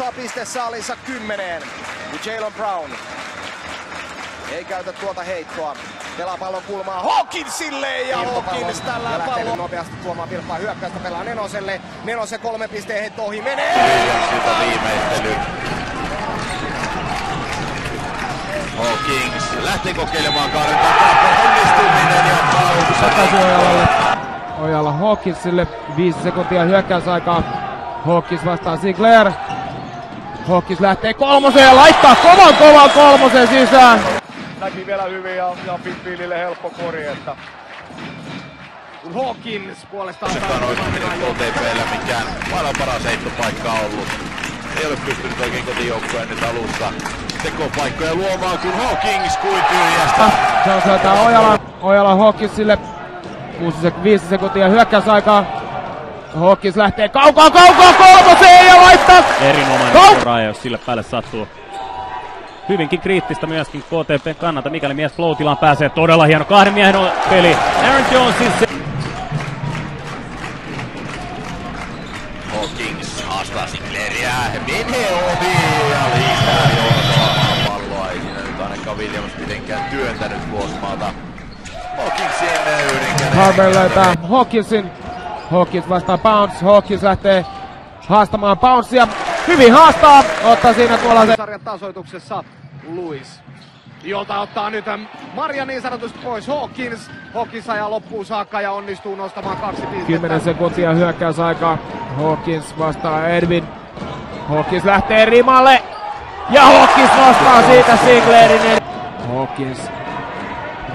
nostaa pistesaalinsa 10. Jalen Brown ei käytä tuota heittoa. Pelaa pallon kulmaa Hawkinsille ja Hawkins tällä pallon nopeasti tuomaan vilppaa hyökkäystä. Pelaa Nenoselle. Nenosen 3 pisteen heitto ohi menee. Ja sitä viimeistely. Hawkins lähtee kokeilemaan kaaren takaa. Onnistuminen ja paus. Takaisin Ojalalle. Ojala Hawkinsille. 5 sekuntia hyökkäysaikaa. Hawkins vastaa Sinclair. Hawkins lähtee kolmoseen ja laittaa kovan kolmosen sisään. Näki vielä hyvin ja Pitbillille helppo kori, että kun Hawkins puolestaan on oikein KTP:llä mikään maailman paras heittopaikka ollut. Ei ole pystynyt oikein kotijoukkueen nyt alussa tekopaikkoja luomaan, kun Hawkins kuin tyhjästä. Se on sieltä Ojala Hawkinsille. 5 sekuntia hyökkäysaikaa. Hawkins lähtee kaukaa kolmoseen ja laittaa! Erinomainen uraaja, jos sille päälle sattuu. Hyvinkin kriittistä myöskin KTP:n kannalta, mikäli mies flow-tilaan pääsee. Todella hieno 2 miehen peli. Aaron Jones siis. Hawkins haastaa Sinclairia. Menee ohi ja lisää johtoa palloa. Ei siinä nyt ainakaan Williams mitenkään työntänyt Vuosmaalta. Hawkinsin yhden käden. Harvey löytää Hawkinsin. Hawkins vastaa Bounce. Hawkins lähtee haastamaan Bouncea. Hyvin haastaa. Ottaa siinä tuolla se. Sarjan tasoituksessa Lewis, jolta ottaa nyt Marja niin sanotusti pois Hawkins. Hawkins ajaa loppuun saakka ja onnistuu nostamaan 2 pistettä. 10 sekuntia hyökkäysaikaa. Hawkins vastaa Edwin. Hawkins lähtee rimalle. Ja Hawkins nostaa siitä Sinclairin. Hawkins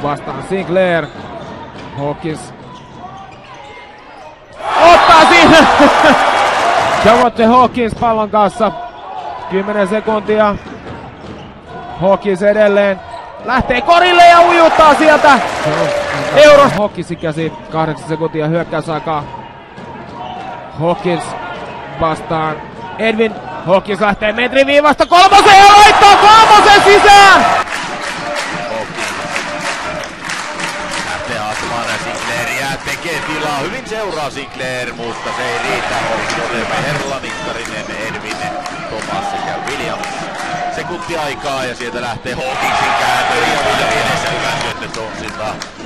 vastaan Sinclair. Hawkins ottaa siinä. Javonte Hawkins pallon kanssa. 10 sekuntia. Hawkins edelleen. Lähtee korille ja ujuttaa sieltä. Hawkinsin käsi. 8 sekuntia hyökkäysaikaa. Hawkins vastaan Edwin. Hawkins lähtee metriviivasta kolmoseen ja laittaa kolmosen sisään. Sinclairia tekee tilaa, hyvin seuraa Sinclair, mutta se ei riitä. Olemme Herla, Nikkarinen, Edwin, Thomas sekä Williams. Sekunti aikaa ja sieltä lähtee Hawkinsin kääntö ja vielä edessä hyvä syöttö Jonesilta.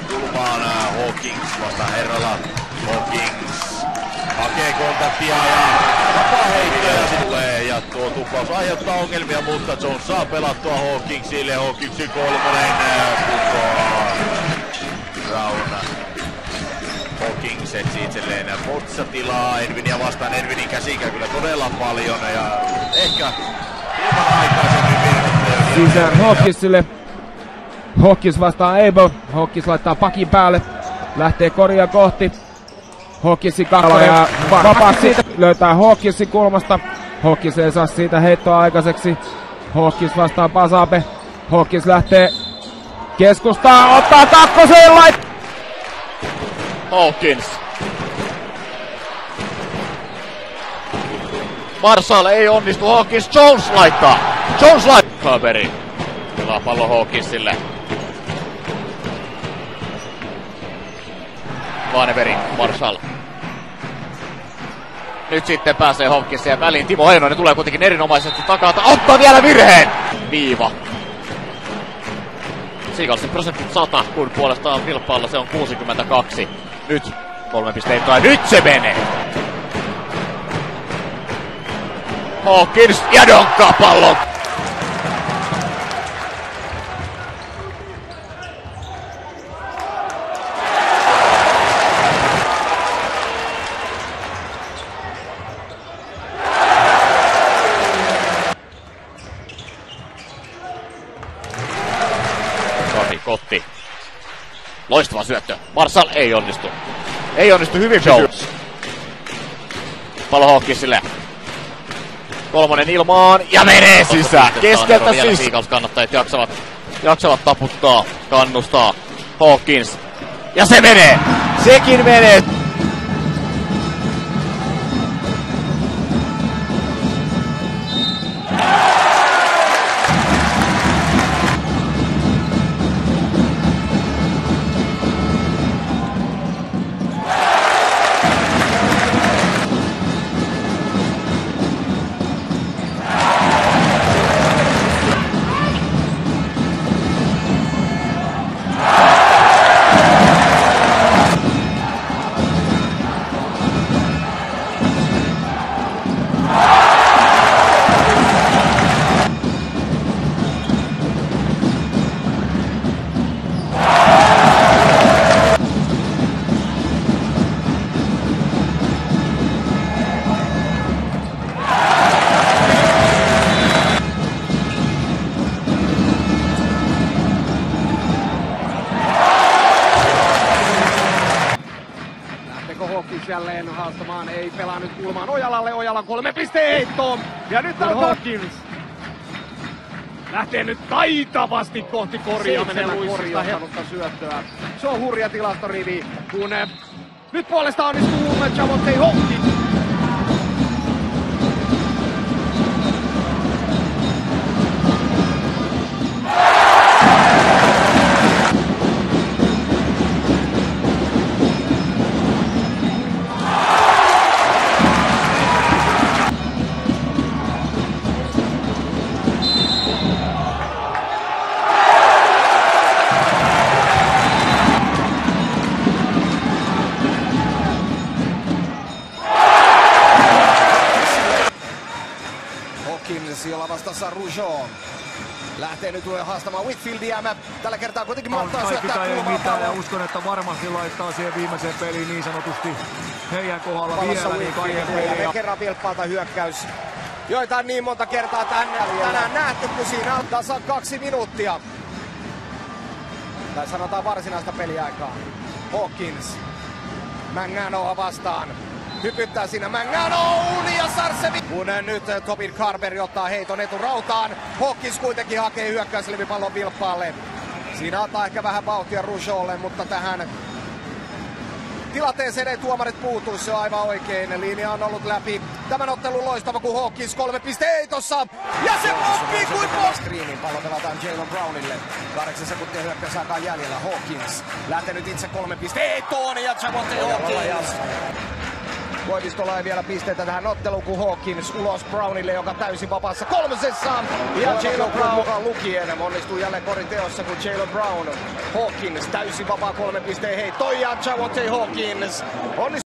Kulmaan Hawkins vastaan Herrala. Hawkins hakee kontaktia ja vapaa heittoja se tulee ja tuo tuplaus aiheuttaa ongelmia, mutta Jones saa pelattua Hawkinsille. Hawkinsin 3 putoaa. Brown. Hawkins etsii itselleen potsatilaa Edwinia vastaan. Edwinin käsi käy kyllä todella paljon ja ehkä ilman aikaisemmin virhettä. Sisään Hawkinsille. Hawkins vastaa Abel. Hawkins laittaa pakin päälle. Lähtee koria kohti. Hawkinsin kakkonen ja vapaasti siitä löytää Hawkinsin kulmasta. Hawkins ei saa siitä heittoa aikaiseksi. Hawkins vastaa Basabe. Hawkins lähtee keskustaa, ottaa kakkoseen Hawkins. Marshall ei onnistu, Hawkins, Jones laittaa. Kaveri pelaa pallo Hawkinsille. Vaneveri, Marshall. Nyt sitten pääsee Hawkinsia väliin. Timo Heinonen tulee kuitenkin erinomaisesti takaa. Ottaa vielä virheen! Viiva. Seagalsin prosentit 100, kun puolestaan vilppaalla se on 62. Nyt 3 pistettä, nyt se menee! Hawkins ja donkkaa pallon! Kotti. Loistava syöttö. Marshall ei onnistu. Ei onnistu hyvin Jones. Pallo Hawkinsille. 3 ilmaan ja menee sisään. Keskeltä siis. Seagulls kannattajat jaksavat taputtaa, kannustaa. Hawkins. Ja se menee. Sekin menee. ei pelaa nyt kulmaan Ojalalle. Ojalan 3 pisteen heittoon. Ja nyt on Hawkins. Lähtee nyt taitavasti kohti koria. Menee korjauttanutta syöttöä. Se on hurja tilastorivi, kun nyt puolesta onnistuu Javonte Hawkins. Hawkins, jolla vastassa Rougeau. Lähtee nyt haastamaan Whitfieldia. Tällä kertaa kuitenkin malttaa syöttää kulmaan. Ja uskon, että varmasti laittaa siihen viimeiseen peliin niin sanotusti heidän kohdalla vielä niin kaiken peliä. Kerran Vilppaalta hyökkäys. Joita on niin monta kertaa tänään nähty, kun siinä on tasan 2 minuuttia. Tai sanotaan varsinaista peliaikaa. Hawkins. Manganoa vastaan. Hypyttää siinä Manganoon ja Sarsevi. Kun nyt Tobin Carberry ottaa heiton eturautaan. Hawkins kuitenkin hakee hyökkäyslevipallon Vilppaalle. Siinä antaa ehkä vähän vauhtia Rougeaulle, mutta tähän tilanteeseen ei tuomarit puutu, se on aivan oikein. Linja on ollut läpi. Tämän ottelun loistava, kun Hawkins 3 pisteen heitossa. Ja se pomppii kuin screenin. Pallo pelataan Jaylen Brownille. 8 sekuntia hyökkäysaikaa jäljellä. Hawkins lähtenyt itse 3 pisteen heittoon ja Javonte Hawkins. Koivistolla ei vielä pisteitä tähän otteluun, kun Hawkins ulos Brownille, joka täysin vapaassa 3. Ja Jaylen Brown mukaan lukien onnistuu jälleen korin teossa, kun Jaylen Brown. Hawkins täysin vapaa 3 pisteen heitto ja Javonte Hawkins onnistuu.